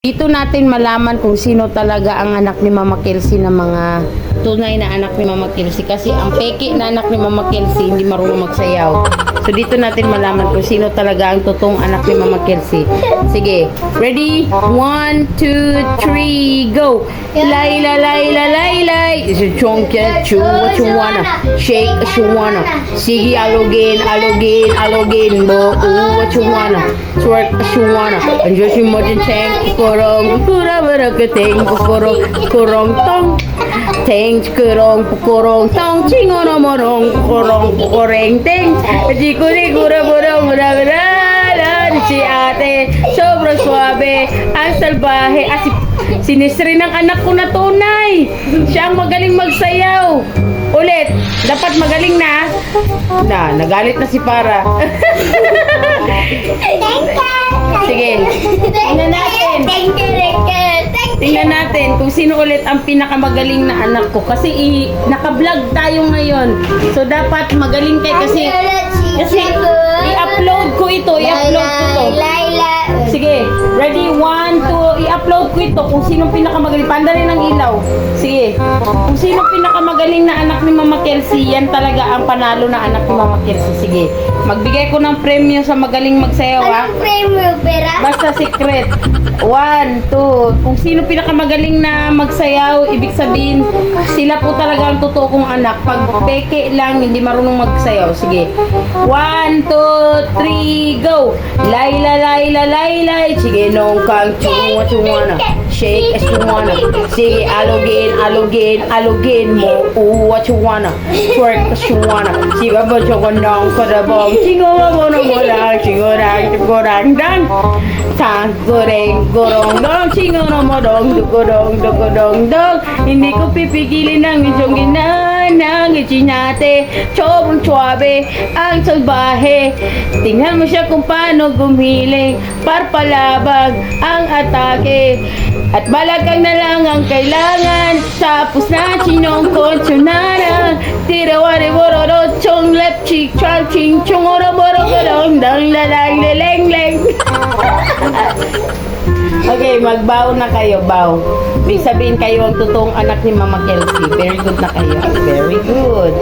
Dito natin malaman kung sino talaga ang anak ni Mama Kelsey na mga tunay na anak ni Mama Kelsey. Kasi ang peke na anak ni Mama Kelsey hindi marunong magsayaw. So dito natin malaman kung sino talaga ang totoong anak ni Mama Kelsey. Sige, ready? 1, 2, 3, go! Laila, Laila, Laila. Chonka, chew, chuwana. Shake, chuwana. Sige, alogin, alogin, alogin. Bo, what you wanna? Twerk, chuwana. Andiyo si Modern Tank. Kurong, kura, barakateng. Kurong, tong. Teng, kurong, tong. Chingono, morong. Kureng, teng. Jikuri, kura, si ate, sobrang swabe, ang salbahe, sinisri ng anak ko na tunay. Siya ang magaling magsayaw. Ulit, dapat magaling na. Nagalit na si Para. Sige, tingnan natin kung sino ulit ang pinakamagaling na anak ko. Kasi naka-vlog tayo ngayon. So dapat magaling kayo kasi i-upload ko ito. Sige, ready? 1, 2, i-upload ko ito kung sino pinakamagaling. Panda rin ang ilaw. Sige, kung sino pinakamagaling na anak ni Mama Kelsey, yan talaga ang panalo na anak ni Mama Kelsey. Sige, magbigay ko ng premyo sa magaling magsayaw, ha? Anong premyo, pera? Basta secret. 1, 2. Kung sino pinakamagaling na magsayaw, ibig sabihin, sila po talaga ang totoo kong anak. Pag peke lang, hindi marunong magsayaw. Sige. 1, 2, 3, go! Laila, Laila, Laila. Sige, nung kang chunga, shake as you wanna. Sige, alogin mo. What you wanna. Twerk as you wanna. Sige, bachokondong, kadabong. Chingorang, dang. Sang, gorong, dong. Chingorong, dong. Hindi ko pipigilin ang isyong ginanang ichinate. Sobrang suabe, ang salbahe. Tingnan mo siya kung paano gumiling. Parpalabag ang atake. At balakang na lang ang kailangan. Tapos na chinong konsyonara. Tirawari bororo chong lep chik chang ching chong oro boro gorong dang lalang leleng. Okay, magbaw na kayo, baw. Ibig sabihin kayo ang totoong anak ni Mama Kelsey. Very good na kayo. Very good.